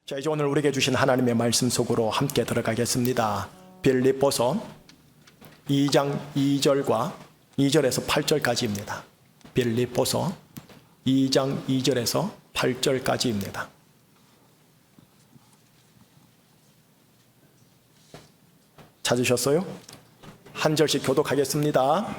자, 이제 오늘 우리에게 주신 하나님의 말씀 속으로 함께 들어가겠습니다. 빌립보서 2장 2절과 2절에서 8절까지입니다. 빌립보서 2장 2절에서 8절까지입니다. 찾으셨어요? 한 절씩 교독하겠습니다.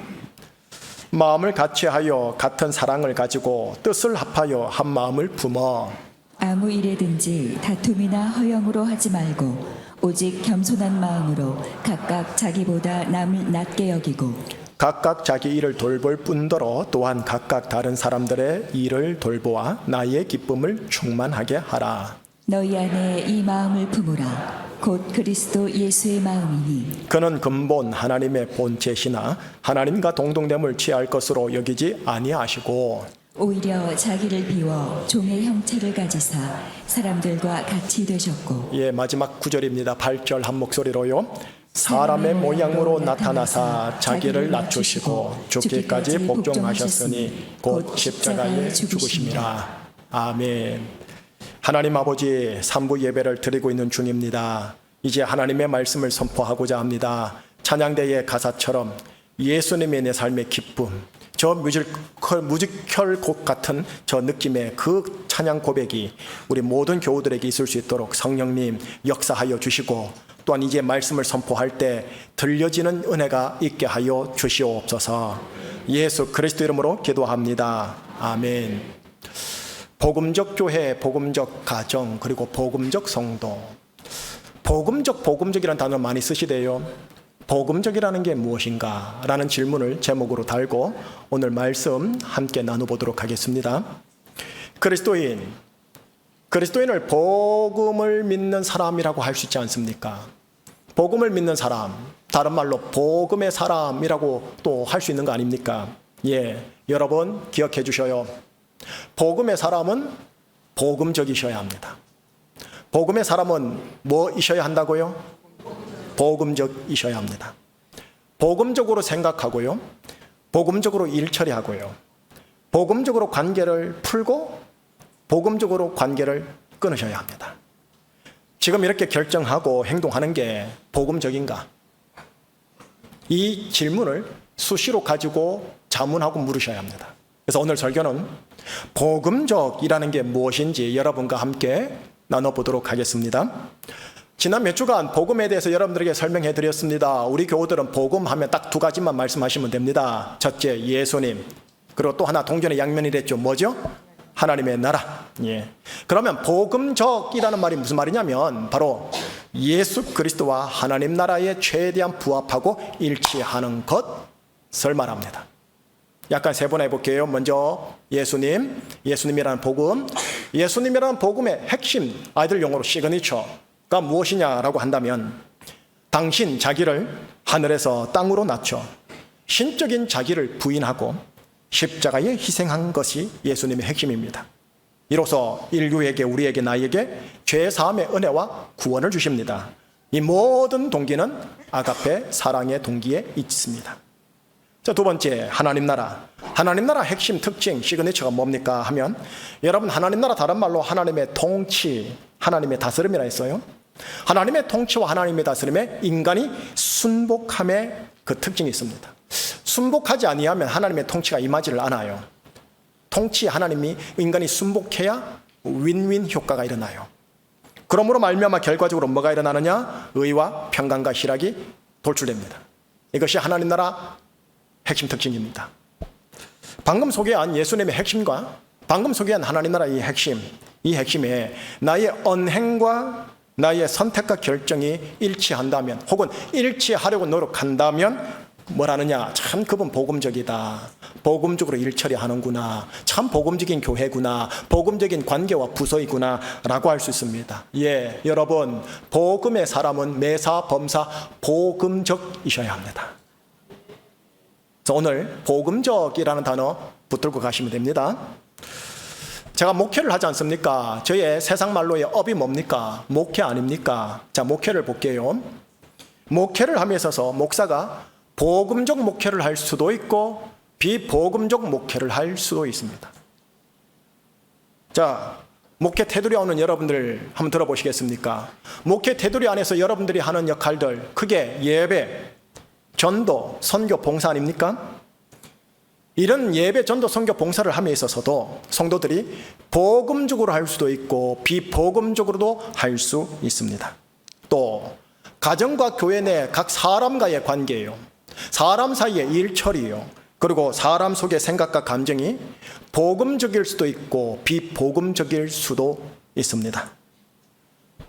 마음을 같이하여 같은 사랑을 가지고 뜻을 합하여 한 마음을 품어 아무 일에든지 다툼이나 허영으로 하지 말고 오직 겸손한 마음으로 각각 자기보다 남을 낮게 여기고 각각 자기 일을 돌볼 뿐더러 또한 각각 다른 사람들의 일을 돌보아 나의 기쁨을 충만하게 하라. 너희 안에 이 마음을 품으라. 곧 그리스도 예수의 마음이니 그는 근본 하나님의 본체시나 하나님과 동등됨을 취할 것으로 여기지 아니하시고 오히려 자기를 비워 종의 형체를 가지사 사람들과 같이 되셨고 마지막 구절입니다. 8절 한 목소리로요. 사람의 모양으로 나타나사 자기를 낮추시고 죽기까지 복종하셨으니 곧 십자가에 죽으심이라. 아멘. 하나님 아버지, 3부 예배를 드리고 있는 중입니다. 이제 하나님의 말씀을 선포하고자 합니다. 찬양대의 가사처럼 예수님의 내 삶의 기쁨, 저 뮤지컬 곡 같은 저 느낌의 그 찬양 고백이 우리 모든 교우들에게 있을 수 있도록 성령님 역사하여 주시고, 또한 이제 말씀을 선포할 때 들려지는 은혜가 있게 하여 주시옵소서. 예수 그리스도 이름으로 기도합니다. 아멘. 복음적 교회, 복음적 가정, 그리고 복음적 성도. 복음적이라는 단어 많이 쓰시대요. 복음적이라는 게 무엇인가? 라는 질문을 제목으로 달고 오늘 말씀 함께 나눠보도록 하겠습니다. 그리스도인을 복음을 믿는 사람이라고 할 수 있지 않습니까? 복음을 믿는 사람, 다른 말로 복음의 사람이라고 또 할 수 있는 거 아닙니까? 여러분 기억해 주셔요. 복음의 사람은 복음적이셔야 합니다. 복음의 사람은 뭐이셔야 한다고요? 복음적이셔야 합니다. 복음적으로 생각하고요. 복음적으로 일 처리하고요. 복음적으로 관계를 풀고 복음적으로 관계를 끊으셔야 합니다. 지금 이렇게 결정하고 행동하는 게 복음적인가? 이 질문을 수시로 가지고 자문하고 물으셔야 합니다. 그래서 오늘 설교는 복음적이라는 게 무엇인지 여러분과 함께 나눠보도록 하겠습니다. 지난 몇 주간 복음에 대해서 여러분들에게 설명해 드렸습니다. 우리 교우들은 복음하면 딱 두 가지만 말씀하시면 됩니다. 첫째, 예수님. 그리고 또 하나 동전의 양면이랬죠. 뭐죠? 하나님의 나라. 그러면 복음적이라는 말이 무슨 말이냐면 바로 예수 그리스도와 하나님 나라에 최대한 부합하고 일치하는 것을 말합니다. 약간 세분화해 볼게요. 먼저 예수님이라는 복음. 예수님이라는 복음의 핵심, 아이들 용어로 시그니처가 무엇이냐라고 한다면 당신 자기를 하늘에서 땅으로 낮춰 신적인 자기를 부인하고 십자가에 희생한 것이 예수님의 핵심입니다. 이로써 인류에게, 우리에게, 나에게 죄사함의 은혜와 구원을 주십니다. 이 모든 동기는 아가페 사랑의 동기에 있습니다. 자, 두 번째, 하나님 나라. 하나님 나라 핵심 특징, 시그니처가 뭡니까 하면 여러분, 하나님 나라 다른 말로 하나님의 통치, 하나님의 다스림이라 했어요. 하나님의 통치와 하나님의 다스림에 인간이 순복함의 그 특징이 있습니다. 순복하지 아니하면 하나님의 통치가 임하지를 않아요. 통치 하나님이 인간이 순복해야 윈윈 효과가 일어나요. 그러므로 말미암아 결과적으로 뭐가 일어나느냐? 의와 평강과 희락이 돌출됩니다. 이것이 하나님 나라 핵심 특징입니다. 방금 소개한 예수님의 핵심과 방금 소개한 하나님 나라의 핵심, 이 핵심에 나의 언행과 나의 선택과 결정이 일치한다면, 혹은 일치하려고 노력한다면 뭐라느냐? 참 그분 복음적이다. 복음적으로 일 처리하는구나. 참 복음적인 교회구나. 복음적인 관계와 부서이구나 라고 할 수 있습니다. 여러분, 복음의 사람은 매사 범사 복음적이셔야 합니다. 오늘 복음적이라는 단어 붙들고 가시면 됩니다. 제가 목회를 하지 않습니까? 저의 세상 말로의 업이 뭡니까? 목회 아닙니까? 자, 목회를 볼게요. 목회를 함에 있어서 목사가 복음적 목회를 할 수도 있고 비복음적 목회를 할 수도 있습니다. 자, 목회 테두리 오는 여러분들 한번 들어보시겠습니까? 목회 테두리 안에서 여러분들이 하는 역할들, 크게 예배, 전도, 선교, 봉사 아닙니까? 이런 예배, 전도, 선교, 봉사를 함에 있어서도 성도들이 복음적으로 할 수도 있고 비복음적으로도 할 수 있습니다. 또 가정과 교회 내 각 사람과의 관계예요. 사람 사이의 일처리요. 그리고 사람 속의 생각과 감정이 복음적일 수도 있고 비복음적일 수도 있습니다.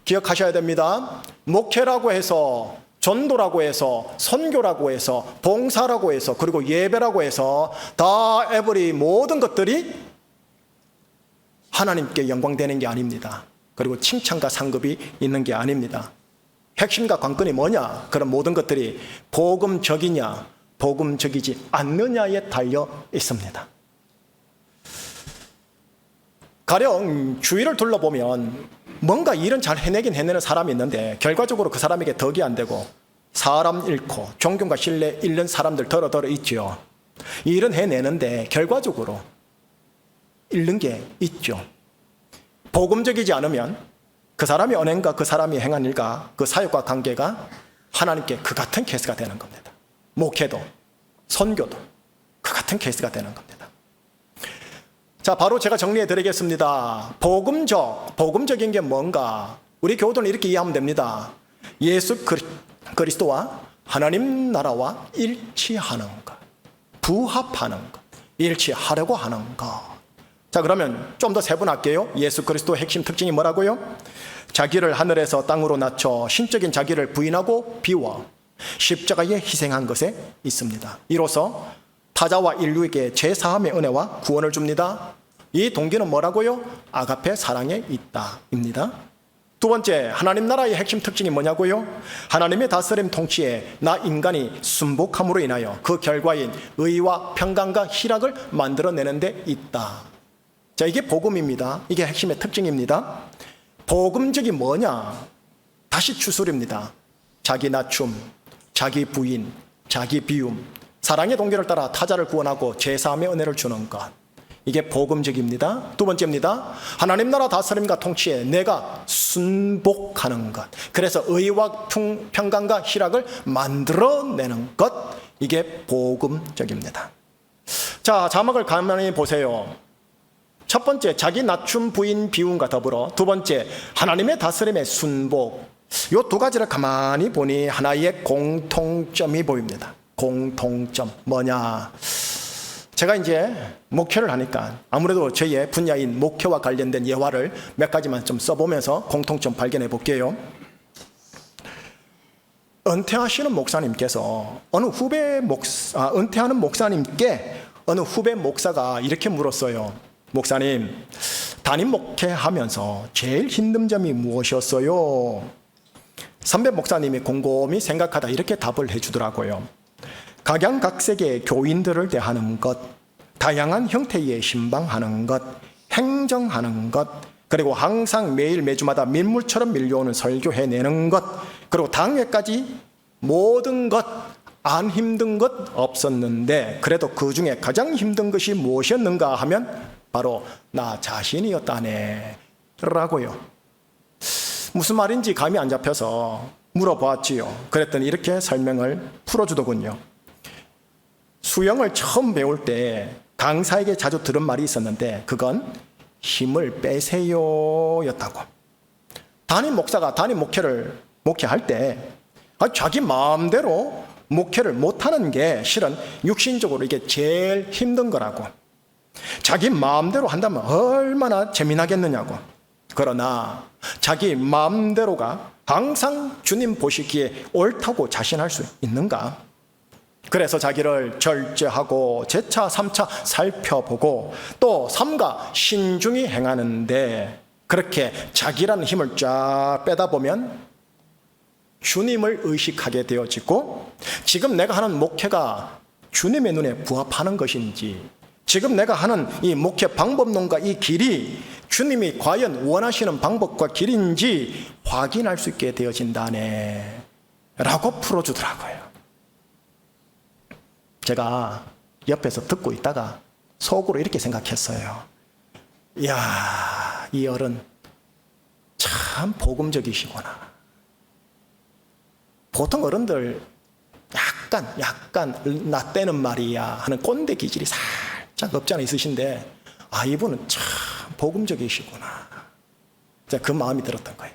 기억하셔야 됩니다. 목회라고 해서, 전도라고 해서, 선교라고 해서, 봉사라고 해서, 그리고 예배라고 해서 다 에브리 모든 것들이 하나님께 영광되는 게 아닙니다. 그리고 칭찬과 상급이 있는 게 아닙니다. 핵심과 관건이 뭐냐? 그런 모든 것들이 복음적이냐, 복음적이지 않느냐에 달려 있습니다. 가령 주위를 둘러보면 뭔가 일은 잘 해내긴 해내는 사람이 있는데 결과적으로 그 사람에게 덕이 안 되고 사람 잃고 존경과 신뢰 잃는 사람들 더러 있죠. 일은 해내는데 결과적으로 잃는 게 있죠. 복음적이지 않으면 그 사람이 언행과 그 사람이 행한 일과 그 사역과 관계가 하나님께 그 같은 케이스가 되는 겁니다. 목회도 선교도 그 같은 케이스가 되는 겁니다. 자, 바로 제가 정리해 드리겠습니다. 복음적인 게 뭔가? 우리 교우들은 이렇게 이해하면 됩니다. 예수 그리스도와 하나님 나라와 일치하는 것, 부합하는 것, 일치하려고 하는 것. 자, 그러면 좀 더 세분할게요. 예수 그리스도의 핵심 특징이 뭐라고요? 자기를 하늘에서 땅으로 낮춰 신적인 자기를 부인하고 비워 십자가에 희생한 것에 있습니다. 이로써 타자와 인류에게 제사함의 은혜와 구원을 줍니다. 이 동기는 뭐라고요? 아가페 사랑에 있다입니다. 두 번째, 하나님 나라의 핵심 특징이 뭐냐고요? 하나님의 다스림 통치에 나 인간이 순복함으로 인하여 그 결과인 의와 평강과 희락을 만들어내는 데 있다. 자, 이게 복음입니다. 이게 핵심의 특징입니다. 복음적이 뭐냐? 다시 추술입니다. 자기 낮춤, 자기 부인, 자기 비움, 사랑의 동기를 따라 타자를 구원하고 제사함의 은혜를 주는 것. 이게 복음적입니다. 두 번째입니다. 하나님 나라 다스림과 통치에 내가 순복하는 것. 그래서 의와 평강과 희락을 만들어내는 것. 이게 복음적입니다. 자, 자막을 가만히 보세요. 첫 번째, 자기 낮춤, 부인, 비움과 더불어 두 번째, 하나님의 다스림의 순복. 이 두 가지를 가만히 보니 하나의 공통점이 보입니다. 공통점 뭐냐? 제가 이제 목회를 하니까 아무래도 저의 분야인 목회와 관련된 예화를 몇 가지만 좀 써보면서 공통점 발견해 볼게요. 은퇴하시는 목사님께서 은퇴하는 목사님께 어느 후배 목사가 이렇게 물었어요. 목사님, 담임 목회하면서 제일 힘든 점이 무엇이었어요? 선배 목사님이 곰곰이 생각하다 이렇게 답을 해주더라고요. 각양각색의 교인들을 대하는 것, 다양한 형태의 신방하는 것, 행정하는 것, 그리고 항상 매일 매주마다 밀물처럼 밀려오는 설교해내는 것, 그리고 당회까지 모든 것, 안 힘든 것 없었는데 그래도 그 중에 가장 힘든 것이 무엇이었는가 하면 바로 나 자신이었다네 라고요. 무슨 말인지 감이 안 잡혀서 물어보았지요. 그랬더니 이렇게 설명을 풀어주더군요. 수영을 처음 배울 때 강사에게 자주 들은 말이 있었는데 그건 힘을 빼세요 였다고. 담임 목사가 담임 목회를 목회할 때 자기 마음대로 목회를 못하는 게 실은 육신적으로 이게 제일 힘든 거라고. 자기 마음대로 한다면 얼마나 재미나겠느냐고. 그러나 자기 마음대로가 항상 주님 보시기에 옳다고 자신할 수 있는가? 그래서 자기를 절제하고 제차 3차 살펴보고 또 삼가 신중히 행하는데 그렇게 자기라는 힘을 쫙 빼다 보면 주님을 의식하게 되어지고 지금 내가 하는 목회가 주님의 눈에 부합하는 것인지 지금 내가 하는 이 목회 방법론과 이 길이 주님이 과연 원하시는 방법과 길인지 확인할 수 있게 되어진다네 라고 풀어주더라고요. 제가 옆에서 듣고 있다가 속으로 이렇게 생각했어요. 이야, 이 어른 참 복음적이시구나. 보통 어른들 약간 나 때는 말이야 하는 꼰대 기질이 살짝 없지 않아 있으신데, 이분은 참 복음적이시구나. 그 마음이 들었던 거예요.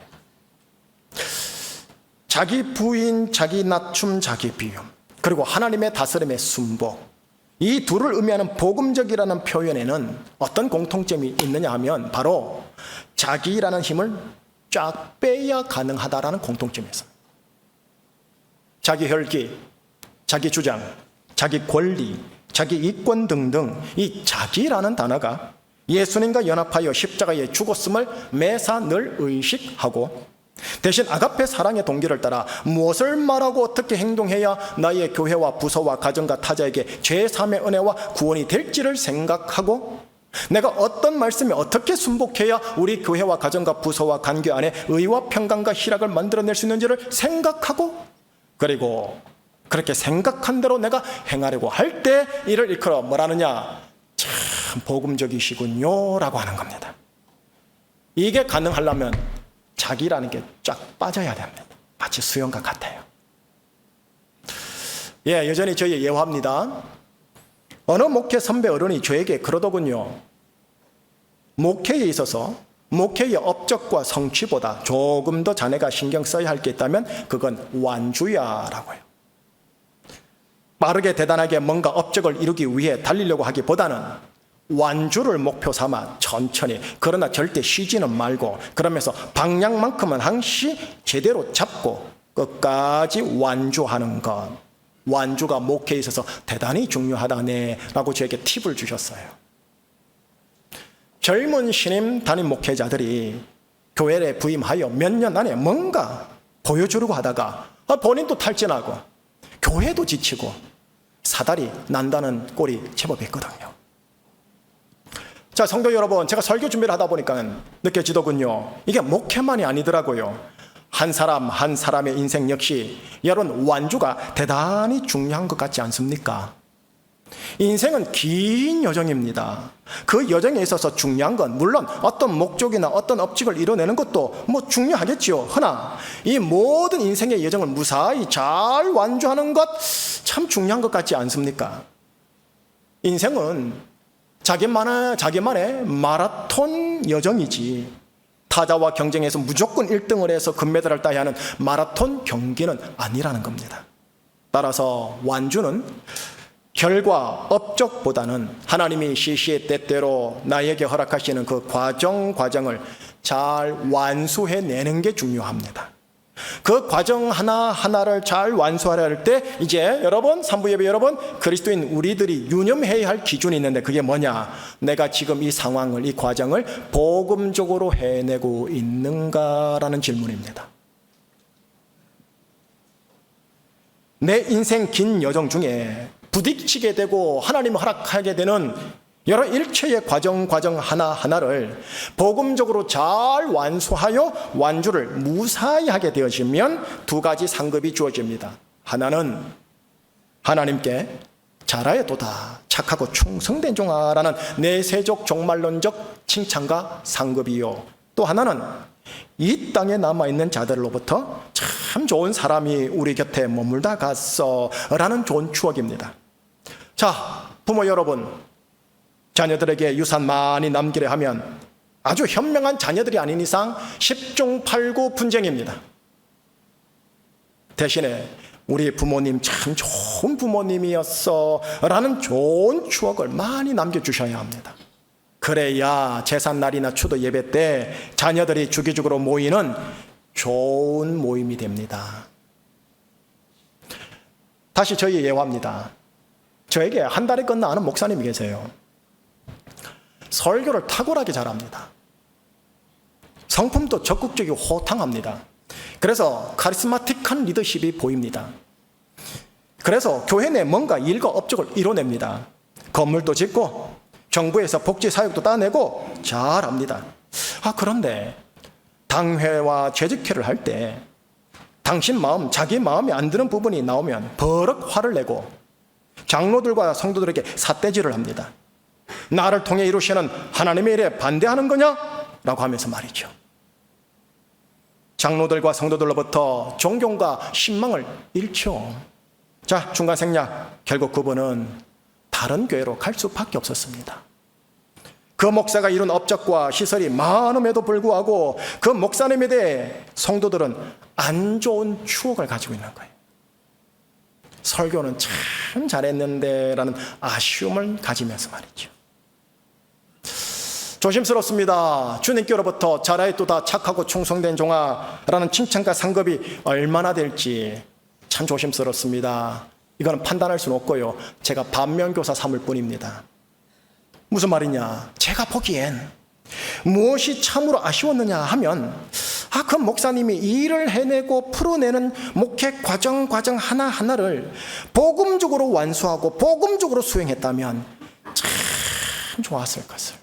자기 부인, 자기 낮춤, 자기 비움, 그리고 하나님의 다스림의 순복, 이 둘을 의미하는 복음적이라는 표현에는 어떤 공통점이 있느냐 하면 바로 자기라는 힘을 쫙 빼야 가능하다라는 공통점이 있어요. 자기 혈기, 자기 주장, 자기 권리, 자기 이권 등등 이 자기라는 단어가 예수님과 연합하여 십자가에 죽었음을 매사 늘 의식하고, 대신 아가페 사랑의 동기를 따라 무엇을 말하고 어떻게 행동해야 나의 교회와 부서와 가정과 타자에게 제3의 은혜와 구원이 될지를 생각하고, 내가 어떤 말씀에 어떻게 순복해야 우리 교회와 가정과 부서와 관계 안에 의와 평강과 희락을 만들어낼 수 있는지를 생각하고, 그리고 그렇게 생각한 대로 내가 행하려고 할 때 이를 일컬어 뭐라느냐, 참 복음적이시군요 라고 하는 겁니다. 이게 가능하려면 자기라는 게 쫙 빠져야 됩니다. 마치 수영과 같아요. 여전히 저희 예화입니다. 어느 목회 선배 어른이 저에게 그러더군요. 목회에 있어서 목회의 업적과 성취보다 조금 더 자네가 신경 써야 할 게 있다면 그건 완주야 라고요. 빠르게 대단하게 뭔가 업적을 이루기 위해 달리려고 하기보다는 완주를 목표 삼아 천천히, 그러나 절대 쉬지는 말고, 그러면서 방향만큼은 항시 제대로 잡고 끝까지 완주하는 것, 완주가 목회에 있어서 대단히 중요하다네 라고 저에게 팁을 주셨어요. 젊은 신임 담임 목회자들이 교회에 부임하여 몇 년 안에 뭔가 보여주려고 하다가 본인도 탈진하고 교회도 지치고 사달이 난다는 꼴이 제법 있거든요. 자, 성도 여러분, 제가 설교 준비를 하다 보니까 느껴지더군요. 이게 목회만이 아니더라고요. 한 사람 한 사람의 인생 역시 여러분 완주가 대단히 중요한 것 같지 않습니까? 인생은 긴 여정입니다. 그 여정에 있어서 중요한 건 물론 어떤 목적이나 어떤 업적을 이뤄내는 것도 중요하겠지요. 허나 이 모든 인생의 여정을 무사히 잘 완주하는 것 참 중요한 것 같지 않습니까? 인생은 자기만의 마라톤 여정이지, 타자와 경쟁해서 무조건 1등을 해서 금메달을 따야 하는 마라톤 경기는 아니라는 겁니다. 따라서 완주는 결과, 업적보다는 하나님이 시시의 때때로 나에게 허락하시는 그 과정을 잘 완수해내는 게 중요합니다. 그 과정 하나하나를 잘 완수하려 할 때 이제 여러분, 산부예배 여러분, 그리스도인 우리들이 유념해야 할 기준이 있는데 그게 뭐냐? 내가 지금 이 상황을, 이 과정을 복음적으로 해내고 있는가라는 질문입니다. 내 인생 긴 여정 중에 부딪히게 되고 하나님 허락하게 되는 여러 일체의 과정 하나하나를 복음적으로 잘 완수하여 완주를 무사히 하게 되어지면 두 가지 상급이 주어집니다. 하나는 하나님께 잘하였도다, 착하고 충성된 종아라는 내세적 종말론적 칭찬과 상급이요, 또 하나는 이 땅에 남아있는 자들로부터 참 좋은 사람이 우리 곁에 머물다 갔어 라는 좋은 추억입니다. 자, 부모 여러분, 자녀들에게 유산 많이 남기려 하면 아주 현명한 자녀들이 아닌 이상 10중 8구 분쟁입니다. 대신에 우리 부모님 참 좋은 부모님이었어 라는 좋은 추억을 많이 남겨주셔야 합니다. 그래야 제삿날이나 추도 예배 때 자녀들이 주기적으로 모이는 좋은 모임이 됩니다. 다시 저희 예화입니다. 저에게 한 달에 건너 아는 목사님이 계세요. 설교를 탁월하게 잘합니다. 성품도 적극적이고 호탕합니다. 그래서 카리스마틱한 리더십이 보입니다. 그래서 교회 내 뭔가 일과 업적을 이뤄냅니다. 건물도 짓고 정부에서 복지 사역도 따내고 잘합니다. 그런데 당회와 재직회를 할 때 당신 마음, 자기 마음에 안 드는 부분이 나오면 버럭 화를 내고 장로들과 성도들에게 삿대질을 합니다. 나를 통해 이루시는 하나님의 일에 반대하는 거냐? 라고 하면서 말이죠. 장로들과 성도들로부터 존경과 신망을 잃죠. 자, 중간 생략. 결국 그분은 다른 교회로 갈 수밖에 없었습니다. 그 목사가 이룬 업적과 시설이 많음에도 불구하고 그 목사님에 대해 성도들은 안 좋은 추억을 가지고 있는 거예요. 설교는 참 잘했는데 라는 아쉬움을 가지면서 말이죠. 조심스럽습니다. 주님께로부터 잘하였도다 착하고 충성된 종아 라는 칭찬과 상급이 얼마나 될지 참 조심스럽습니다. 이거는 판단할 수는 없고요. 제가 반면교사 삼을 뿐입니다. 무슨 말이냐? 제가 보기엔 무엇이 참으로 아쉬웠느냐 하면 그 목사님이 일을 해내고 풀어내는 목회 과정 하나하나를 복음적으로 완수하고 복음적으로 수행했다면 참 좋았을 것을.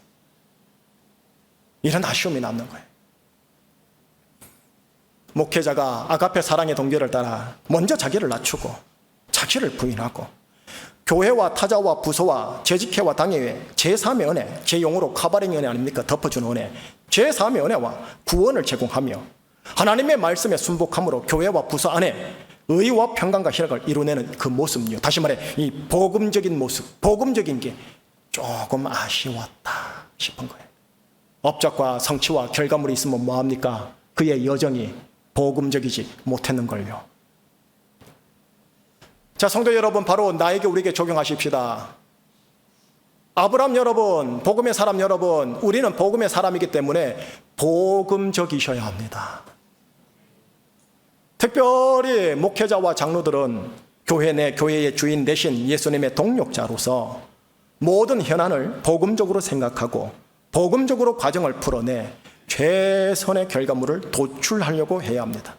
이런 아쉬움이 남는 거예요. 목회자가 아가페 사랑의 동기를 따라 먼저 자기를 낮추고 자기를 부인하고 교회와 타자와 부서와 재직회와 당회에 제3의 은혜, 제 용어로 카바링 은혜 아닙니까? 덮어주는 은혜, 제3의 은혜와 구원을 제공하며 하나님의 말씀에 순복함으로 교회와 부서 안에 의와 평강과 희락을 이루내는 그 모습요. 다시 말해 이 복음적인 모습, 복음적인 게 조금 아쉬웠다 싶은 거예요. 업적과 성취와 결과물이 있으면 뭐합니까? 그의 여정이 복음적이지 못했는걸요. 자, 성도 여러분, 바로 나에게 우리에게 적용하십시다. 아브라함 여러분, 복음의 사람 여러분, 우리는 복음의 사람이기 때문에 복음적이셔야 합니다. 특별히 목회자와 장로들은 교회 내 교회의 주인 대신 예수님의 동력자로서 모든 현안을 복음적으로 생각하고 복음적으로 과정을 풀어내 최선의 결과물을 도출하려고 해야 합니다.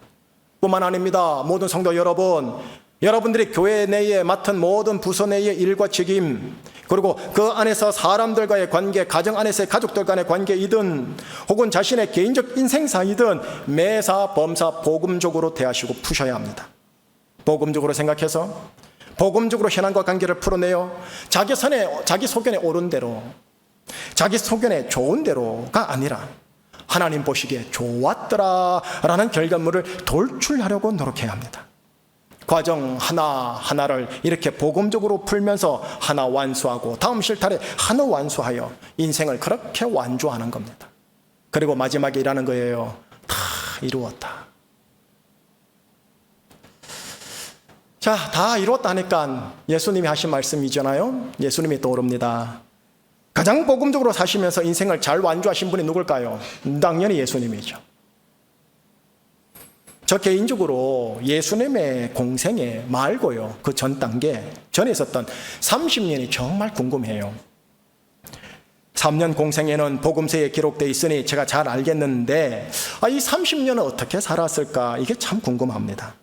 뿐만 아닙니다. 모든 성도 여러분, 여러분들이 교회 내에 맡은 모든 부서 내의 일과 책임, 그리고 그 안에서 사람들과의 관계, 가정 안에서의 가족들 간의 관계이든 혹은 자신의 개인적 인생사이든 매사 범사 복음적으로 대하시고 푸셔야 합니다. 복음적으로 생각해서 복음적으로 현안과 관계를 풀어내요. 자기 소견에 옳은 대로, 자기 소견에 좋은 대로가 아니라 하나님 보시기에 좋았더라라는 결과물을 돌출하려고 노력해야 합니다. 과정 하나하나를 이렇게 복음적으로 풀면서 하나 완수하고 다음 실타래 하나 완수하여 인생을 그렇게 완주하는 겁니다. 그리고 마지막에 일하는 거예요. 다 이루었다. 자, 다 이루었다니까 예수님이 하신 말씀이잖아요. 예수님이 떠오릅니다. 가장 복음적으로 사시면서 인생을 잘 완주하신 분이 누굴까요? 당연히 예수님이죠. 저 개인적으로 예수님의 공생애 말고요, 그 전 단계, 전에 있었던 30년이 정말 궁금해요. 3년 공생애는 복음서에 기록되어 있으니 제가 잘 알겠는데 이 30년은 어떻게 살았을까? 이게 참 궁금합니다.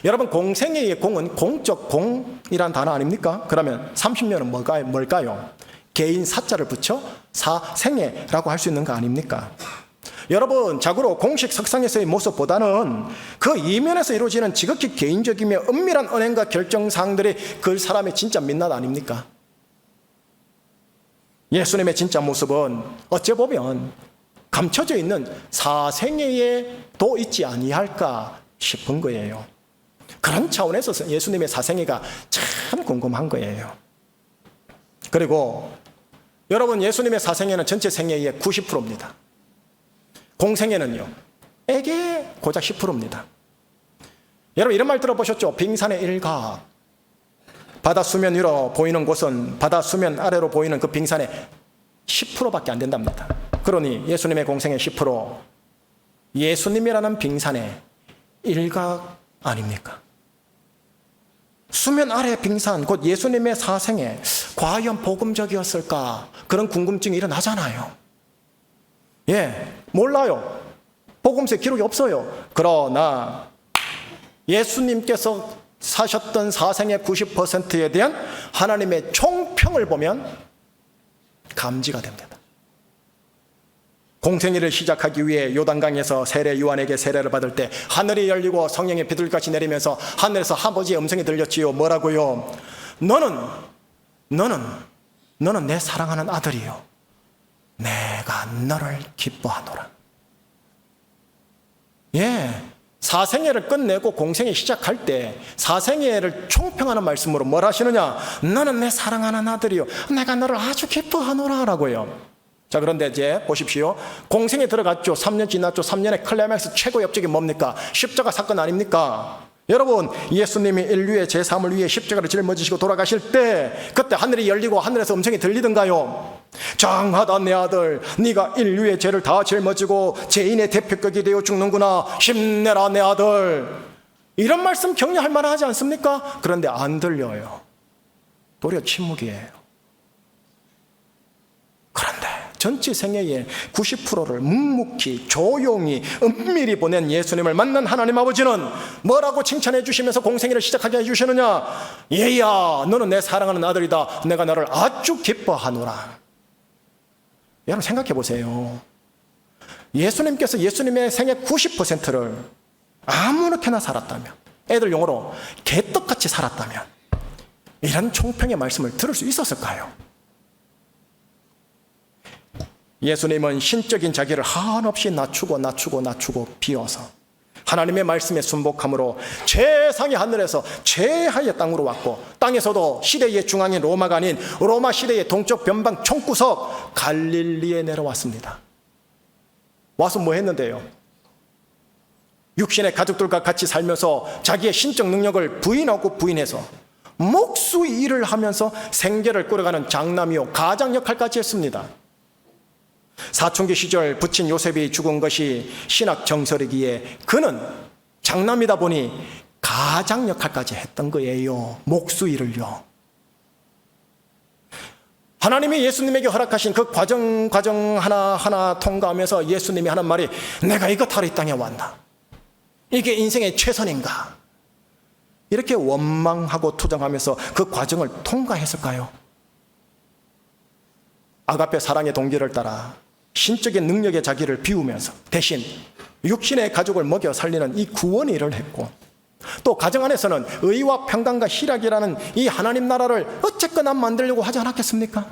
여러분, 공생애의 공은 공적 공이란 단어 아닙니까? 그러면 30년은 뭘까요? 개인 사자를 붙여 사생애라고 할 수 있는 거 아닙니까? 여러분, 자고로 공식 석상에서의 모습보다는 그 이면에서 이루어지는 지극히 개인적이며 은밀한 언행과 결정사항들이 그 사람의 진짜 민낯 아닙니까? 예수님의 진짜 모습은 어찌 보면 감춰져 있는 사생애에도 있지 아니할까 싶은 거예요. 그런 차원에서 예수님의 사생애가 참 궁금한 거예요. 그리고 여러분, 예수님의 사생애는 전체 생애의 90%입니다. 공생애는요, 에게 고작 10%입니다. 여러분, 이런 말 들어보셨죠? 빙산의 일각. 바다 수면 위로 보이는 곳은 바다 수면 아래로 보이는 그 빙산의 10%밖에 안 된답니다. 그러니 예수님의 공생애 10%, 예수님이라는 빙산의 일각 아닙니까? 수면 아래 빙산, 곧 예수님의 사생애, 과연 복음적이었을까? 그런 궁금증이 일어나잖아요. 예, 몰라요. 복음서에 기록이 없어요. 그러나 예수님께서 사셨던 사생의 90%에 대한 하나님의 총평을 보면 감지가 됩니다. 공생애를 시작하기 위해 요단강에서 세례 요한에게 세례를 받을 때 하늘이 열리고 성령의 비둘기같이 내리면서 하늘에서 아버지의 음성이 들렸지요. 뭐라고요? 너는 너는 내 사랑하는 아들이요 내가 너를 기뻐하노라. 예, 사생애를 끝내고 공생애 시작할 때 사생애를 총평하는 말씀으로 뭘 하시느냐? 너는 내 사랑하는 아들이요 내가 너를 아주 기뻐하노라 라고요. 자, 그런데 이제 보십시오. 공생에 들어갔죠. 3년 지났죠. 3년의 클라이맥스 최고의 업적이 뭡니까? 십자가 사건 아닙니까? 여러분, 예수님이 인류의 죄사함을 위해 십자가를 짊어지시고 돌아가실 때 그때 하늘이 열리고 하늘에서 음성이 들리던가요? 장하다 내 아들, 네가 인류의 죄를 다 짊어지고 죄인의 대표격이 되어 죽는구나. 힘내라 내 아들. 이런 말씀 격려할 만하지 않습니까? 그런데 안 들려요. 도리어 침묵이에요. 그런데 전체 생애의 90%를 묵묵히 조용히 은밀히 보낸 예수님을 만난 하나님 아버지는 뭐라고 칭찬해 주시면서 공생애를 시작하게 해주시느냐? 얘야 너는 내 사랑하는 아들이다 내가 너를 아주 기뻐하노라. 여러분 생각해 보세요. 예수님께서 예수님의 생애 90%를 아무렇게나 살았다면, 애들 용어로 개떡같이 살았다면 이런 총평의 말씀을 들을 수 있었을까요? 예수님은 신적인 자기를 한없이 낮추고 비워서 하나님의 말씀에 순복함으로 최상의 하늘에서 최하의 땅으로 왔고, 땅에서도 시대의 중앙인 로마가 아닌 로마 시대의 동쪽 변방 총구석 갈릴리에 내려왔습니다. 와서 뭐 했는데요? 육신의 가족들과 같이 살면서 자기의 신적 능력을 부인하고 부인해서 목수 일을 하면서 생계를 꾸려가는 장남이요 가장 역할까지 했습니다. 사춘기 시절 부친 요셉이 죽은 것이 신학 정설이기에 그는 장남이다 보니 가장 역할까지 했던 거예요. 목수 일을요. 하나님이 예수님에게 허락하신 그 과정 하나하나 통과하면서 예수님이 하는 말이 내가 이것 하러 이 땅에 왔나? 이게 인생의 최선인가? 이렇게 원망하고 투정하면서 그 과정을 통과했을까요? 아가페 사랑의 동기를 따라 신적인 능력의 자기를 비우면서 대신 육신의 가족을 먹여 살리는 이 구원의 일을 했고, 또 가정 안에서는 의와 평강과 희락이라는 이 하나님 나라를 어쨌거나 만들려고 하지 않았겠습니까?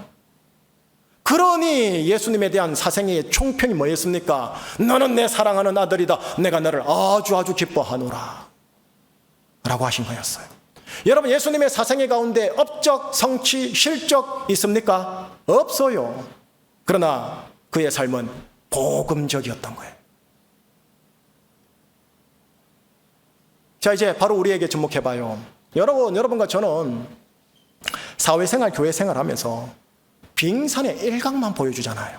그러니 예수님에 대한 사생애의 총평이 뭐였습니까? 너는 내 사랑하는 아들이다 내가 너를 아주 기뻐하노라 라고 하신 거였어요. 여러분, 예수님의 사생애 가운데 업적, 성취, 실적 있습니까? 없어요. 그러나 그의 삶은 복음적이었던 거예요. 자, 이제 바로 우리에게 주목해봐요. 여러분과 저는 사회생활, 교회생활 하면서 빙산의 일각만 보여주잖아요.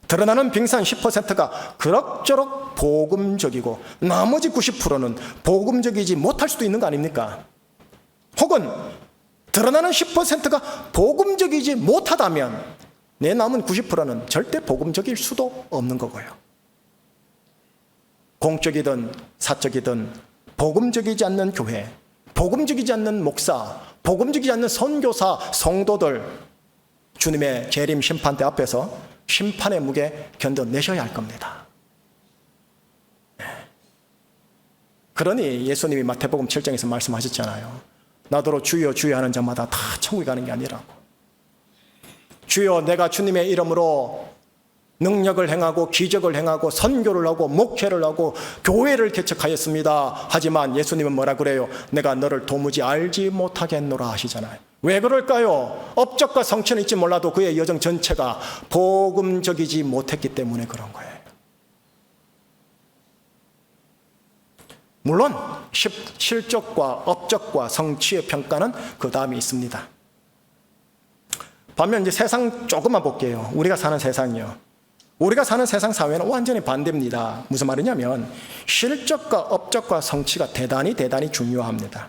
드러나는 빙산 10%가 그럭저럭 복음적이고 나머지 90%는 복음적이지 못할 수도 있는 거 아닙니까? 혹은 드러나는 10%가 복음적이지 못하다면 내 남은 90%는 절대 복음적일 수도 없는 거고요. 공적이든 사적이든 복음적이지 않는 교회, 복음적이지 않는 목사, 복음적이지 않는 선교사, 성도들, 주님의 재림 심판대 앞에서 심판의 무게 견뎌내셔야 할 겁니다. 그러니 예수님이 마태복음 7장에서 말씀하셨잖아요. 나더러 주여 주여 하는 자마다 다 천국에 가는 게 아니라고. 주여 내가 주님의 이름으로 능력을 행하고 기적을 행하고 선교를 하고 목회를 하고 교회를 개척하였습니다. 하지만 예수님은 뭐라 그래요? 내가 너를 도무지 알지 못하겠노라 하시잖아요. 왜 그럴까요? 업적과 성취는 있지 몰라도 그의 여정 전체가 복음적이지 못했기 때문에 그런 거예요. 물론 실적과 업적과 성취의 평가는 그 다음에 있습니다. 반면 이제 세상 조금만 볼게요. 우리가 사는 세상이요. 우리가 사는 세상 사회는 완전히 반대입니다. 무슨 말이냐면 실적과 업적과 성취가 대단히 중요합니다.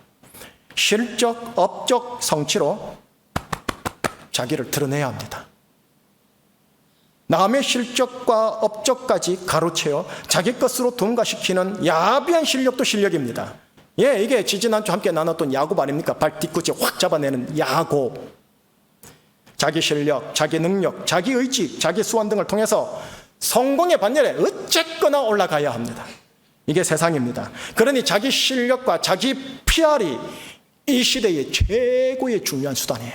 실적, 업적, 성취로 자기를 드러내야 합니다. 남의 실적과 업적까지 가로채어 자기 것으로 둔가시키는 야비한 실력도 실력입니다. 예, 이게 지지난주 함께 나눴던 야곱 아닙니까? 발 뒤꿈치 확 잡아내는 야곱. 자기 실력, 자기 능력, 자기 의지, 자기 수완 등을 통해서 성공의 반열에 어쨌거나 올라가야 합니다. 이게 세상입니다. 그러니 자기 실력과 자기 PR이 이 시대의 최고의 중요한 수단이에요.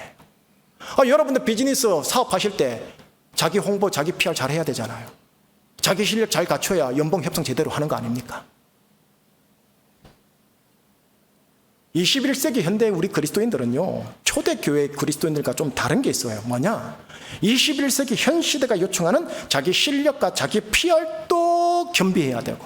여러분들 비즈니스 사업하실 때 자기 홍보, 자기 PR 잘 해야 되잖아요. 자기 실력 잘 갖춰야 연봉 협상 제대로 하는 거 아닙니까? 21세기 현대 우리 그리스도인들은요, 초대교회 그리스도인들과 좀 다른 게 있어요. 뭐냐? 21세기 현 시대가 요청하는 자기 실력과 자기 PR도 겸비해야 되고,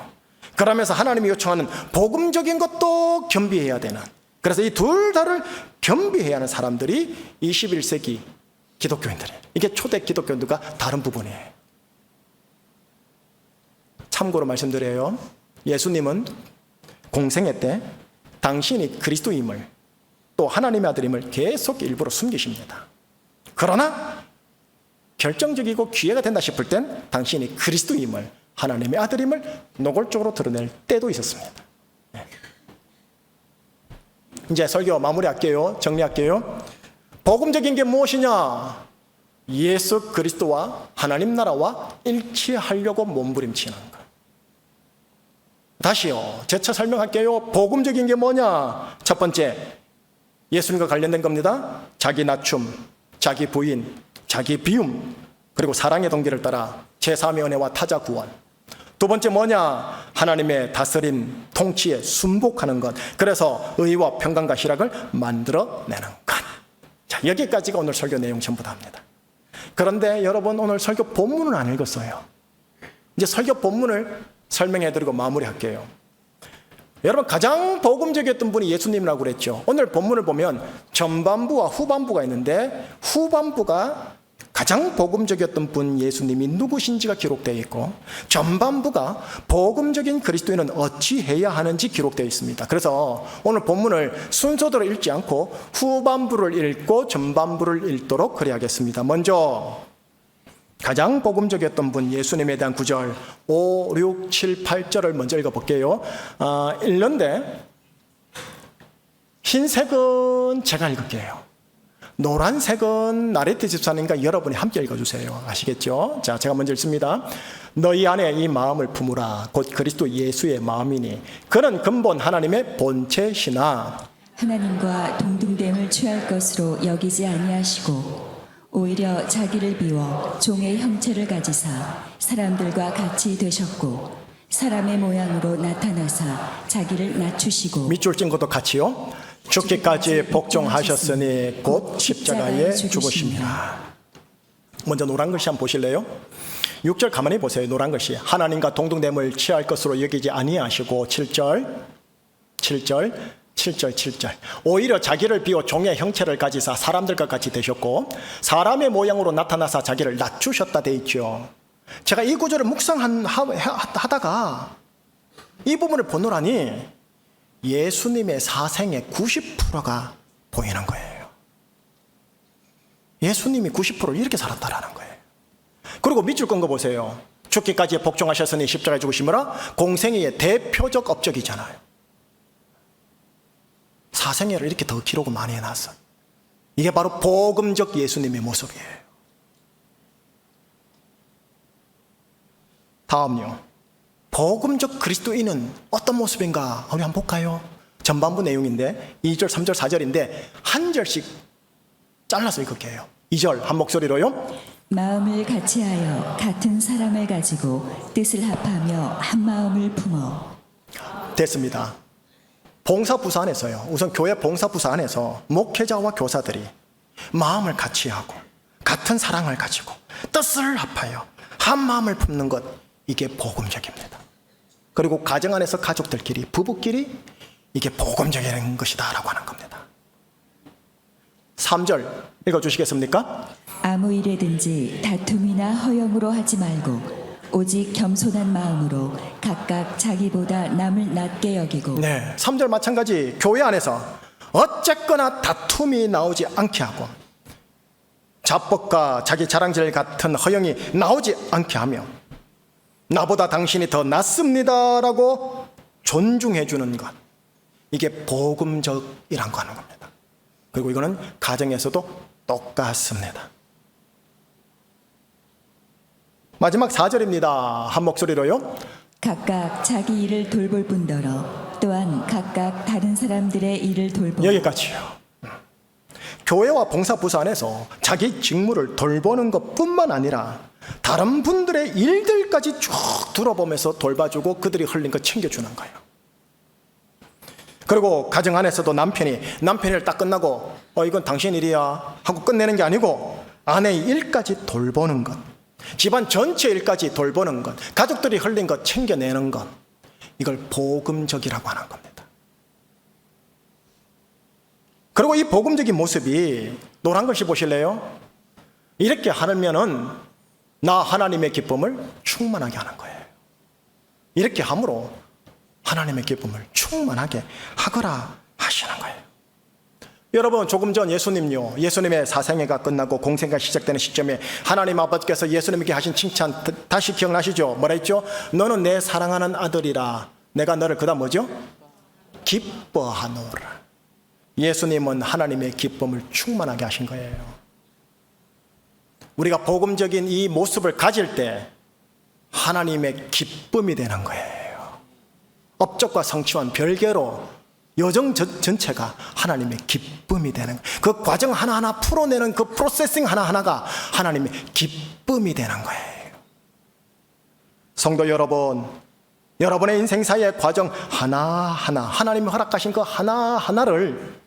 그러면서 하나님이 요청하는 복음적인 것도 겸비해야 되는, 그래서 이 둘 다를 겸비해야 하는 사람들이 21세기 기독교인들이에요. 이게 초대 기독교인들과 다른 부분이에요. 참고로 말씀드려요. 예수님은 공생애 때 당신이 그리스도임을, 또 하나님의 아들임을 계속 일부러 숨기십니다. 그러나 결정적이고 기회가 된다 싶을 땐 당신이 그리스도임을, 하나님의 아들임을 노골적으로 드러낼 때도 있었습니다. 이제 설교 마무리할게요. 정리할게요. 복음적인 게 무엇이냐? 예수 그리스도와 하나님 나라와 일치하려고 몸부림치는 것. 다시요, 재차 설명할게요. 복음적인 게 뭐냐? 첫 번째, 예수님과 관련된 겁니다. 자기 낮춤, 자기 부인, 자기 비움, 그리고 사랑의 동기를 따라 제3의 은혜와 타자 구원. 두 번째 뭐냐? 하나님의 다스림, 통치에 순복하는 것. 그래서 의와 평강과 희락을 만들어내는 것. 자, 여기까지가 오늘 설교 내용 전부 다입니다. 그런데 여러분, 오늘 설교 본문은 안 읽었어요. 이제 설교 본문을 설명해드리고 마무리할게요. 여러분, 가장 복음적이었던 분이 예수님이라고 그랬죠. 오늘 본문을 보면 전반부와 후반부가 있는데, 후반부가 가장 복음적이었던 분 예수님이 누구신지가 기록되어 있고, 전반부가 복음적인 그리스도인은 어찌 해야 하는지 기록되어 있습니다. 그래서 오늘 본문을 순서대로 읽지 않고 후반부를 읽고 전반부를 읽도록 그래야겠습니다. 먼저 가장 복음적이었던 분 예수님에 대한 구절 5, 6, 7, 8절을 먼저 읽어볼게요. 읽는데 흰색은 제가 읽을게요. 노란색은 나레티 집사님과 여러분이 함께 읽어주세요. 아시겠죠? 자, 제가 먼저 읽습니다. 너희 안에 이 마음을 품으라. 곧 그리스도 예수의 마음이니 그는 근본 하나님의 본체시나 하나님과 동등됨을 취할 것으로 여기지 아니하시고 오히려 자기를 비워 종의 형체를 가지사 사람들과 같이 되셨고 사람의 모양으로 나타나사 자기를 낮추시고 밑줄 찐 것도 같이요. 죽기까지 복종하셨으니 곧 십자가에 죽으십니다. 먼저 노란 글씨 한번 보실래요? 6절 가만히 보세요. 노란 글씨. 하나님과 동등됨을 취할 것으로 여기지 아니하시고 7절. 오히려 자기를 비워 종의 형체를 가지사 사람들과 같이 되셨고 사람의 모양으로 나타나사 자기를 낮추셨다 돼 있죠. 제가 이 구절을 묵상하다가 이 부분을 보노라니 예수님의 사생의 90%가 보이는 거예요. 예수님이 90%를 이렇게 살았다라는 거예요. 그리고 밑줄 건 거 보세요. 죽기까지 복종하셨으니 십자가에 죽으심이라 공생애의 대표적 업적이잖아요. 사생애를 이렇게 더 기록을 많이 해놨어요. 이게 바로 복음적 예수님의 모습이에요. 다음요. 복음적 그리스도인은 어떤 모습인가? 우리 한번 볼까요? 전반부 내용인데 2절, 3절, 4절인데 한 절씩 잘라서 읽을게요. 2절 한 목소리로요. 마음을 같이하여 같은 사랑을 가지고 뜻을 합하며 한 마음을 품어. 됐습니다. 봉사부서 안에서요. 우선 교회 봉사부서 안에서 목회자와 교사들이 마음을 같이 하고 같은 사랑을 가지고 뜻을 합하여 한 마음을 품는 것, 이게 복음적입니다. 그리고 가정 안에서 가족들끼리, 부부끼리 이게 복음적인 것이다 라고 하는 겁니다. 3절 읽어주시겠습니까? 아무 일에든지 다툼이나 허영으로 하지 말고 오직 겸손한 마음으로 각각 자기보다 남을 낮게 여기고. 네, 3절 마찬가지. 교회 안에서 어쨌거나 다툼이 나오지 않게 하고 자뻑과 자기 자랑질 같은 허영이 나오지 않게 하며 나보다 당신이 더 낫습니다라고 존중해 주는 것, 이게 복음적이란 거 하는 겁니다. 그리고 이거는 가정에서도 똑같습니다. 마지막 4절입니다. 한 목소리로요. 각각 자기 일을 돌볼 뿐더러 또한 각각 다른 사람들의 일을 돌보고 여기까지요. 교회와 봉사부서 안에서 자기 직무를 돌보는 것뿐만 아니라 다른 분들의 일들까지 쭉 dur어보면서 돌봐주고 그들이 흘린 거 챙겨주는 거예요. 그리고 가정 안에서도 남편이 일 딱 끝나고 이건 당신 일이야 하고 끝내는 게 아니고 아내의 일까지 돌보는 것, 집안 전체 일까지 돌보는 것, 가족들이 흘린 것 챙겨내는 것, 이걸 복음적이라고 하는 겁니다. 그리고 이 복음적인 모습이 노란 글씨 보실래요? 이렇게 하면은 나 하나님의 기쁨을 충만하게 하는 거예요. 이렇게 함으로 하나님의 기쁨을 충만하게 하거라 하시는 거예요. 여러분, 조금 전 예수님의 사생애가 끝나고 공생애가 시작되는 시점에 하나님 아버지께서 예수님에게 하신 칭찬 다시 기억나시죠? 뭐라 했죠? 너는 내 사랑하는 아들이라 내가 너를 그다음 뭐죠? 기뻐하노라. 예수님은 하나님의 기쁨을 충만하게 하신 거예요. 우리가 복음적인 이 모습을 가질 때 하나님의 기쁨이 되는 거예요. 업적과 성취와는 별개로 여정 전체가 하나님의 기쁨이 되는 거예요. 그 과정 하나하나 풀어내는 그 프로세싱 하나하나가 하나님의 기쁨이 되는 거예요. 성도 여러분, 여러분의 인생사의 과정 하나하나, 하나님이 허락하신 그 하나하나를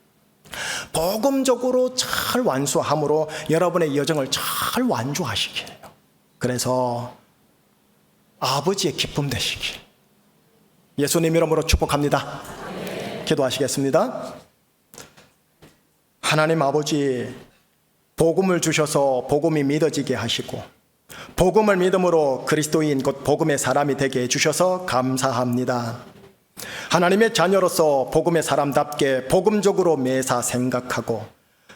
복음적으로 잘 완수함으로 여러분의 여정을 잘 완주하시길, 그래서 아버지의 기쁨 되시길 예수님 이름으로 축복합니다. 기도하시겠습니다. 하나님 아버지, 복음을 주셔서 복음이 믿어지게 하시고 복음을 믿음으로 그리스도인 곧 복음의 사람이 되게 해주셔서 감사합니다. 하나님의 자녀로서 복음의 사람답게 복음적으로 매사 생각하고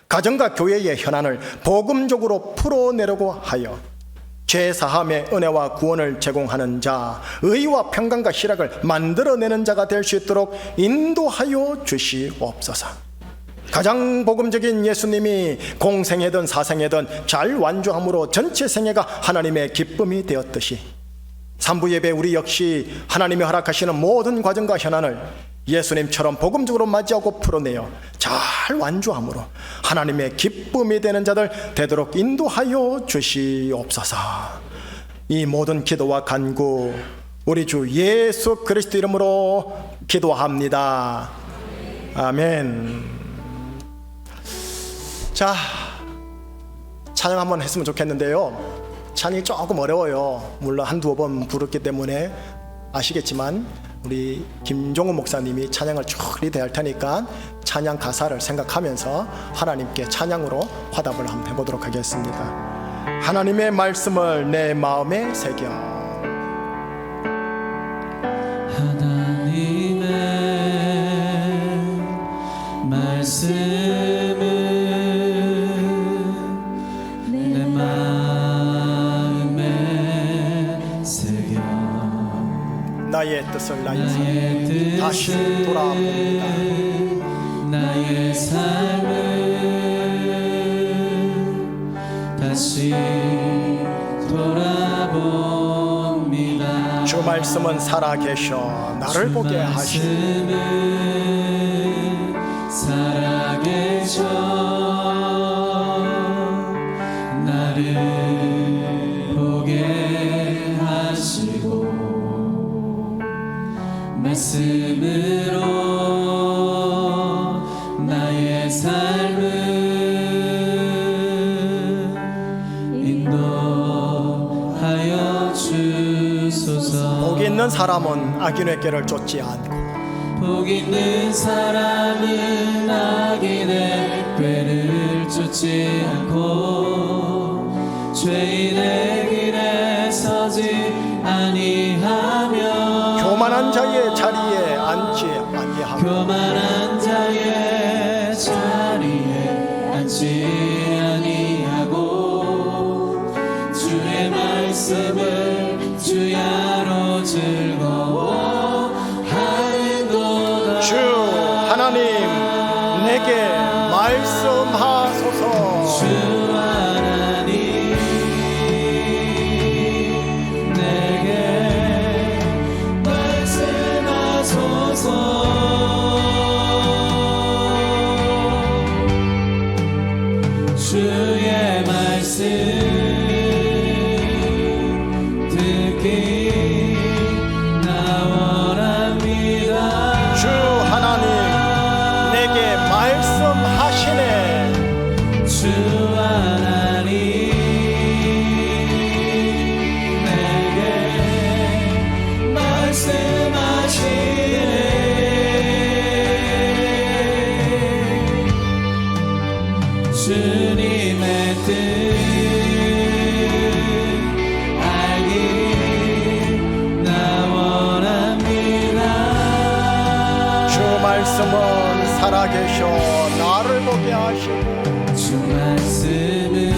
가정과 교회의 현안을 복음적으로 풀어내려고 하여 죄사함의 은혜와 구원을 제공하는 자, 의와 평강과 희락을 만들어내는 자가 될 수 있도록 인도하여 주시옵소서. 가장 복음적인 예수님이 공생애든 사생애든 잘 완주함으로 전체 생애가 하나님의 기쁨이 되었듯이 3부 예배 우리 역시 하나님이 허락하시는 모든 과정과 현안을 예수님처럼 복음적으로 맞이하고 풀어내어 잘 완주함으로 하나님의 기쁨이 되는 자들 되도록 인도하여 주시옵소서. 이 모든 기도와 간구 우리 주 예수 그리스도 이름으로 기도합니다. 아멘. 자, 찬양 한번 했으면 좋겠는데요. 찬양이 조금 어려워요. 물론 한두 번 부르기 때문에 아시겠지만 우리 김종우 목사님이 찬양을 쭉 리드할 테니까 찬양 가사를 생각하면서 하나님께 찬양으로 화답을 한번 해보도록 하겠습니다. 하나님의 말씀을 내 마음에 새겨. 하나님의 말씀을 내 마음에 새겨 나의 뜻을 나의 삶 다시 돌아봅니다. 나의 삶을 다시 돌아봅니다. 주 말씀은 살아계셔 나를 보게 하시고 살아계셔 나를 보게 하시고 말씀으로 나의 삶을 인도하여 주소서. 복 있는 사람은 악인의 길을 쫓지 않고 복 있는 사람은 악인의 꾀를 쫓지 않고 죄인의 길에 서지 아니하며 교만한 자의 자리에 앉지 아니하고 교만한 자의 자리에 앉지 아니하고 주의 말씀을 주야로 즐거워하는도다. 주 하나님 내게 말씀하소서. 주 하나님 내게 말씀하소서. 말씀은 살아계셔 나를 보게 하시고 주 말씀은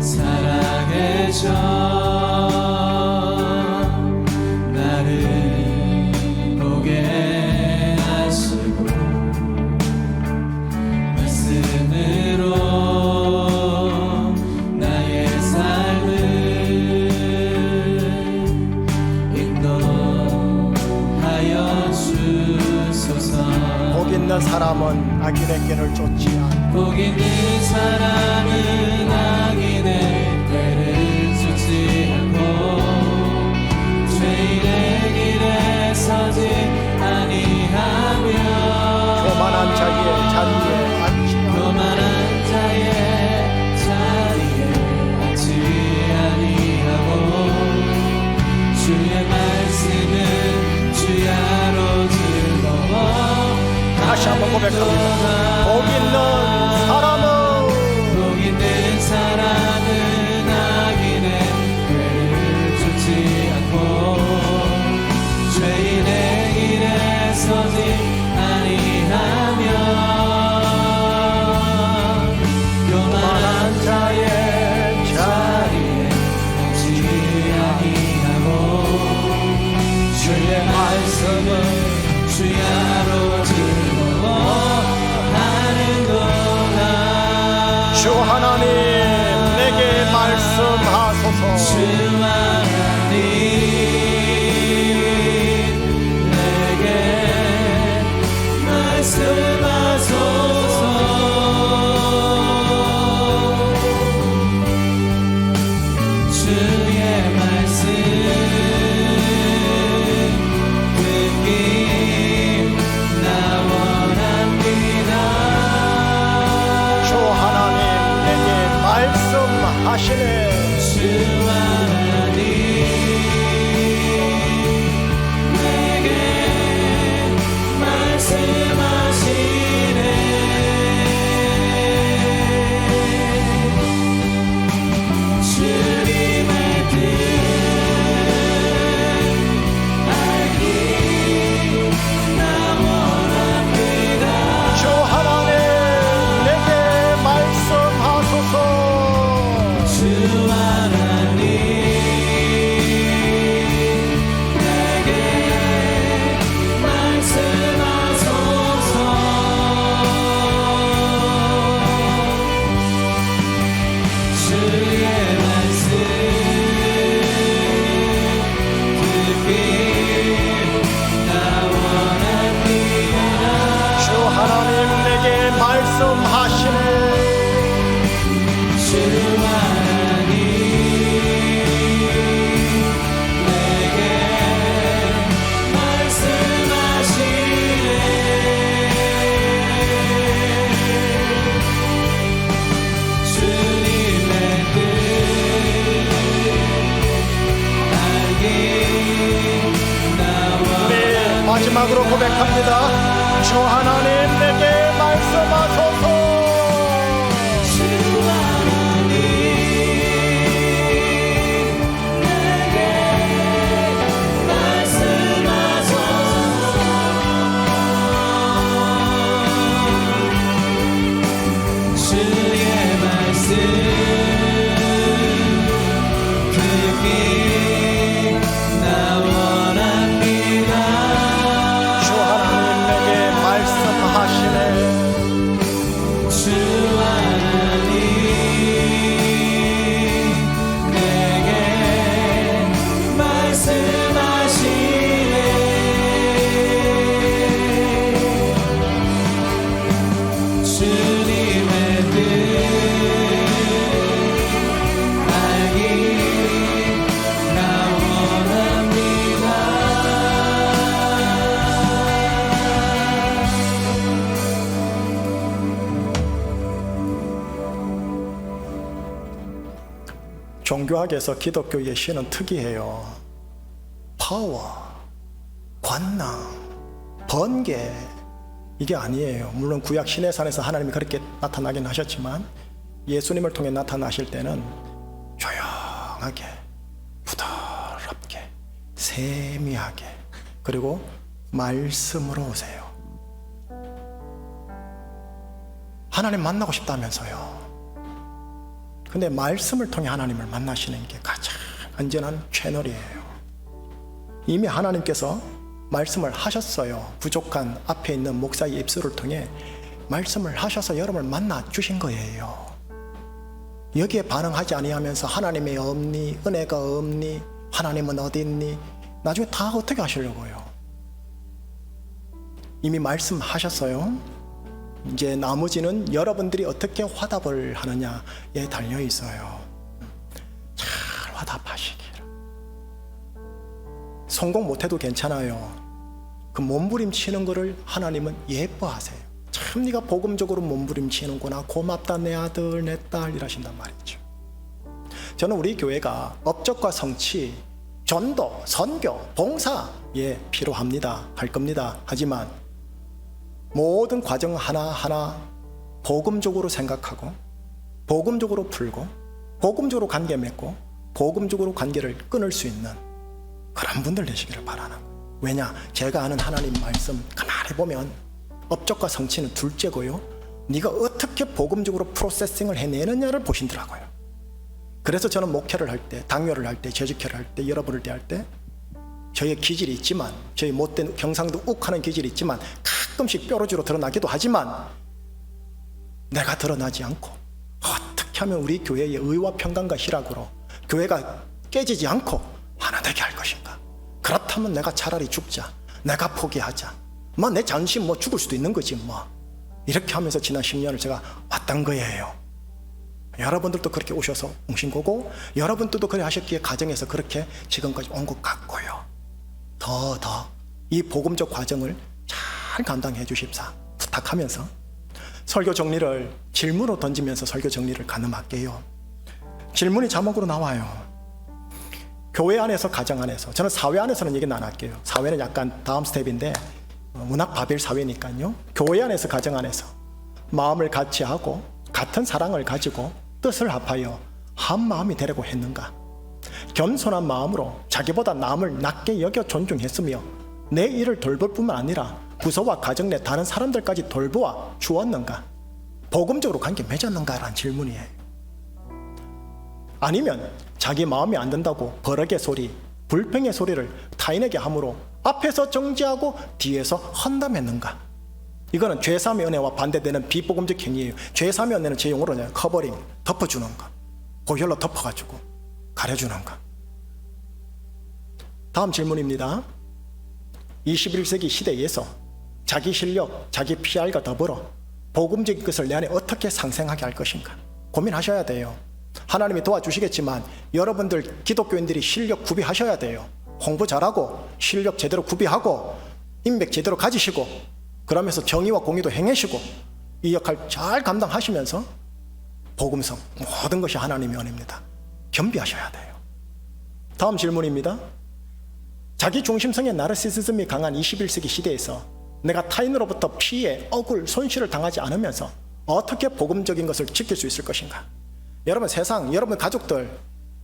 살아계셔 나를 보게 하시고 말씀으로 나의 삶을 인도하여 주소서. 복 있는 사람은 악인의 길을 쫓지 않고 복 있는 사람은 악인의 꾀를 쫓지 않고 죄인의 길에 서지 아니하며 교만한 자의 자리에 앉지 않고 교만한 자의 자리에 앉지 아니하고 주의 말씀은 주야로 즐거워 다시 한번 고백합니다. 복 있는 사람은 복 있는 사람은 악인의 꾀를 쫓지 않고 죄인의 길에 서지 아니하며 교만한 자의 자리에 앉지 아니하고 주의 말씀은 주야로 즐거워하는도다. 주 하나님 내게 말씀하소서. 주 하나님 내게 말씀하소서. 주의 말씀 듣기 나 원합니다. 주 하나님 내게 말씀하시네. 주 하나님 내게 말씀하시네. 주님의 뜻 알기 나 원합니다. 주 하나님 내게 말씀하소서. 주 하나님 내게 말씀하소서. 주의 말씀 듣기 나 원합니다. 주 하나님 내게 말씀하시네. 주 하나님 내게 말씀하시네. 주님의 뜻 알기 나 네, 마지막으로 고백합니다. 주 하나님 내게 말씀하소서. 주 하나님 내게 말씀하소서. 주의 말씀 듣기 나 원합니다. 주 하나님 내게 말씀하시네. 주 하나님 내게 말씀하시네. 주님의 뜻 알기 나 원합니다. 종교학에서 기독교의 신은 특이해요. 파워, 관능, 번개 이게 아니에요. 물론 구약 시내산에서 하나님이 그렇게 나타나긴 하셨지만 예수님을 통해 나타나실 때는 조용하게, 부드럽게, 세미하게, 그리고 말씀으로 오세요. 하나님 만나고 싶다면서요. 근데 말씀을 통해 하나님을 만나시는 게 가장 안전한 채널이에요. 이미 하나님께서 말씀을 하셨어요. 부족한 앞에 있는 목사의 입술을 통해 말씀을 하셔서 여러분을 만나 주신 거예요. 여기에 반응하지 아니하면서 하나님이 없니? 은혜가 없니? 하나님은 어디 있니? 나중에 다 어떻게 하시려고요? 이미 말씀하셨어요. 이제 나머지는 여러분들이 어떻게 화답을 하느냐에 달려 있어요. 잘 화답하시길. 성공 못해도 괜찮아요. 그 몸부림치는 거를 하나님은 예뻐하세요. 참 네가 복음적으로 몸부림치는구나. 고맙다 내 아들 내 딸 이러신단 말이죠. 저는 우리 교회가 업적과 성취, 전도, 선교, 봉사에 필요합니다. 할 겁니다. 하지만 모든 과정 하나하나 복음적으로 생각하고 복음적으로 풀고 복음적으로 관계 맺고 복음적으로 관계를 끊을 수 있는 그런 분들 되시기를 바라는 거예요. 왜냐? 제가 아는 하나님 말씀 가만히 보면 업적과 성취는 둘째고요. 네가 어떻게 복음적으로 프로세싱을 해내느냐를 보신더라고요. 그래서 저는 목회를 할 때, 당뇨를 할 때, 재직회를 할 때, 여러분을 대할 때 저희의 기질이 있지만, 저희 못된 경상도 욱하는 기질이 있지만 가끔씩 뾰루지로 드러나기도 하지만 내가 드러나지 않고 어떻게 하면 우리 교회의 의와 평강과 희락으로 교회가 깨지지 않고 하나 되게 할 것인가. 그렇다면 내가 차라리 죽자, 내가 포기하자, 뭐 내 자존심 뭐 죽을 수도 있는 거지 뭐. 이렇게 하면서 지난 10년을 제가 왔던 거예요. 여러분들도 그렇게 오셔서 오신 거고 여러분들도 그래 하셨기에 가정에서 그렇게 지금까지 온 것 같고요. 더 이 복음적 과정을 잘 감당해 주십사 부탁하면서 설교 정리를 질문으로 던지면서 설교 정리를 가늠할게요. 질문이 자막으로 나와요. 교회 안에서, 가정 안에서, 저는 사회 안에서는 얘기는 안 할게요. 사회는 약간 다음 스텝인데 문학 바벨 사회니까요. 교회 안에서, 가정 안에서 마음을 같이 하고 같은 사랑을 가지고 뜻을 합하여 한 마음이 되려고 했는가. 겸손한 마음으로 자기보다 남을 낮게 여겨 존중했으며 내 일을 돌볼 뿐만 아니라 부서와 가정 내 다른 사람들까지 돌보아 주었는가. 복음적으로 관계 맺었는가라는 질문이에요. 아니면 자기 마음이 안 든다고 버럭의 소리, 불평의 소리를 타인에게 함으로 앞에서 정지하고 뒤에서 헌담했는가. 이거는 죄사함의 은혜와 반대되는 비복음적 행위예요. 죄사함의 은혜는 제 용어로는 커버링, 덮어주는 거, 보혈로 덮어가지고 가려주는 거. 다음 질문입니다. 21세기 시대에서 자기 실력, 자기 PR과 더불어 복음적인 것을 내 안에 어떻게 상생하게 할 것인가 고민하셔야 돼요. 하나님이 도와주시겠지만 여러분들 기독교인들이 실력 구비하셔야 돼요. 홍보 잘하고 실력 제대로 구비하고 인맥 제대로 가지시고 그러면서 정의와 공의도 행하시고 이 역할 잘 감당하시면서 복음성 모든 것이 하나님의 은혜입니다. 겸비하셔야 돼요. 다음 질문입니다. 자기 중심성의 나르시시즘이 강한 21세기 시대에서 내가 타인으로부터 피해, 억울, 손실을 당하지 않으면서 어떻게 복음적인 것을 지킬 수 있을 것인가. 여러분 세상, 여러분 가족들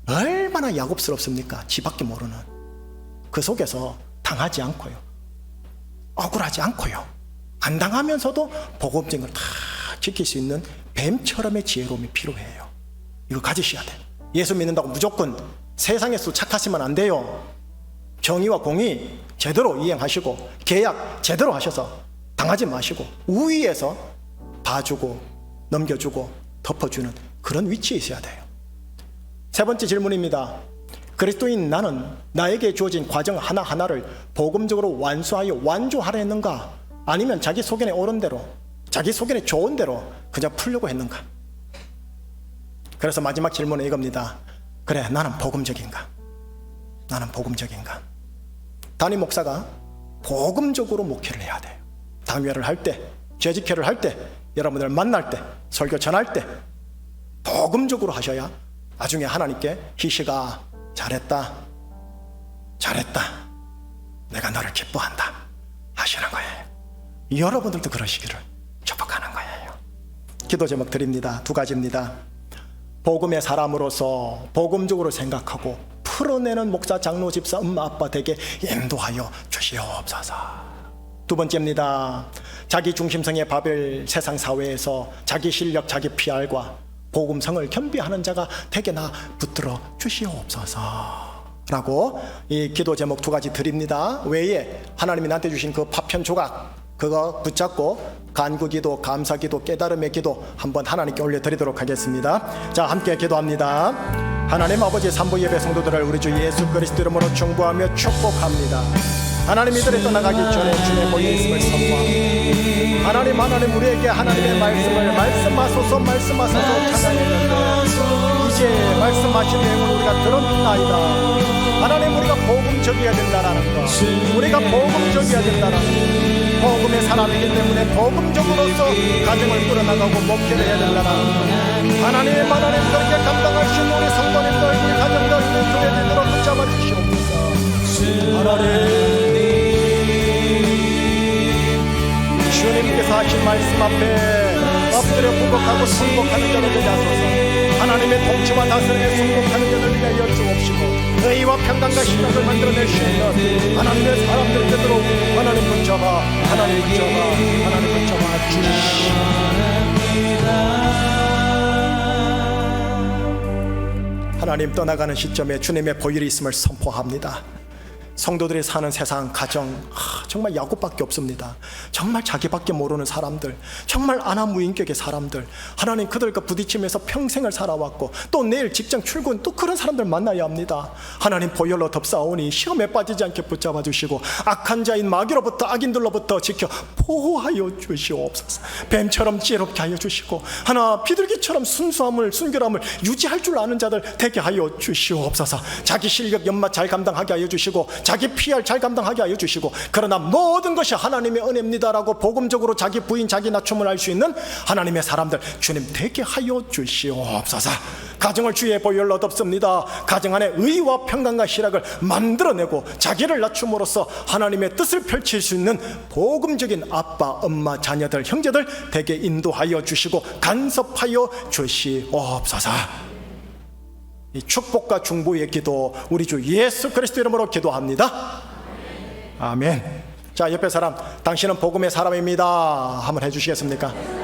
얼마나 야곱스럽습니까? 지밖에 모르는. 그 속에서 당하지 않고요, 억울하지 않고요, 안 당하면서도 복음적인 걸 다 지킬 수 있는 뱀처럼의 지혜로움이 필요해요. 이거 가지셔야 돼요. 예수 믿는다고 무조건 세상에서 착하시면 안 돼요. 정의와 공의 제대로 이행하시고 계약 제대로 하셔서 당하지 마시고 우위에서 봐주고 넘겨주고 덮어주는 그런 위치에 있어야 돼요. 세 번째 질문입니다. 그리스도인 나는 나에게 주어진 과정 하나하나를 복음적으로 완수하여 완주하려 했는가? 아니면 자기 소견에 옳은 대로, 자기 소견에 좋은 대로 그냥 풀려고 했는가? 그래서 마지막 질문은 이겁니다. 그래, 나는 복음적인가? 나는 복음적인가? 담임 목사가 복음적으로 목회를 해야 돼요. 당회를 할 때, 재직회를 할 때, 여러분들 만날 때, 설교 전할 때 복음적으로 하셔야 나중에 하나님께 희시가 잘했다, 잘했다, 내가 너를 기뻐한다 하시는 거예요. 여러분들도 그러시기를 축복하는 거예요. 기도 제목 드립니다. 두 가지입니다. 복음의 사람으로서 복음적으로 생각하고 풀어내는 목사, 장로, 집사, 엄마, 아빠 되게 인도하여 주시옵소서. 두 번째입니다. 자기 중심성의 바벨 세상 사회에서 자기 실력, 자기 PR과 복음성을 겸비하는 자가 되게나 붙들어 주시옵소서 라고 이 기도 제목 두 가지 드립니다. 외에 하나님이 나한테 주신 그 파편 조각 그거 붙잡고 간구기도, 감사기도, 깨달음의 기도 한번 하나님께 올려드리도록 하겠습니다. 자, 함께 기도합니다. 하나님 아버지 산부 예배 성도들을 우리 주 예수 그리스도 이름으로 중보하며 축복합니다. 하나님 이들이 떠나가기 전에 주의 보혈의 있음을 선포합니다. 하나님 우리에게 하나님의 말씀을 말씀하소서 찬양했는데 이제 말씀하신 내용을 우리가 들었나이다. 하나님 우리가 복음적이어야 된다는 것, 우리가 복음적이어야 된다는 것, 복음의 사람이기 때문에 복음적으로서 가정을 끌어나가고 목회를 해야 된다는 것, 하나님 그렇게 감당할 수 있는 우리 성도님들 우리 가정들 우리 교회들도록 붙잡아 주시옵소서. 하나님 주님께서 하신 말씀 앞에 엎드려 부복하고 순복하는 자를 되게 하소서. 하나님의 통치와 다스림에 순복하는 자를 위하여 주옵시고 의와 평강과 신앙을 만들어낼 수 있는 하나님의 사람들 되도록 하나님 붙잡아 주시옵소서. 하나님 떠나가는 시점에 주님의 보혈이 있음을 선포합니다. 성도들이 사는 세상 가정 정말 야곱밖에 없습니다. 정말 자기밖에 모르는 사람들, 정말 아나무인격의 사람들, 하나님 그들과 부딪히면서 평생을 살아왔고 또 내일 직장 출근 또 그런 사람들 만나야 합니다. 하나님 보혈로 덮사오니 시험에 빠지지 않게 붙잡아 주시고 악한 자인 마귀로부터 악인들로부터 지켜 보호하여 주시옵소서. 뱀처럼 지혜롭게 하여 주시고 비둘기처럼 순결함을 유지할 줄 아는 자들 되게 하여 주시옵소서. 자기 실력 연마 잘 감당하게 하여 주시고 자기 PR 잘 감당하게 하여 주시고 그러나 모든 것이 하나님의 은혜입니다라고 복음적으로 자기 부인 자기 낮춤을 할 수 있는 하나님의 사람들 주님 되게 하여 주시옵소서. 가정을 주의 보혈로 덮습니다. 가정 안에 의와 평강과 희락을 만들어내고 자기를 낮춤으로써 하나님의 뜻을 펼칠 수 있는 복음적인 아빠, 엄마, 자녀들, 형제들 되게 인도하여 주시고 간섭하여 주시옵소서. 이 축복과 중보의 기도 우리 주 예수 그리스도 이름으로 기도합니다. 아멘. 자, 옆에 사람 당신은 복음의 사람입니다 한번 해주시겠습니까?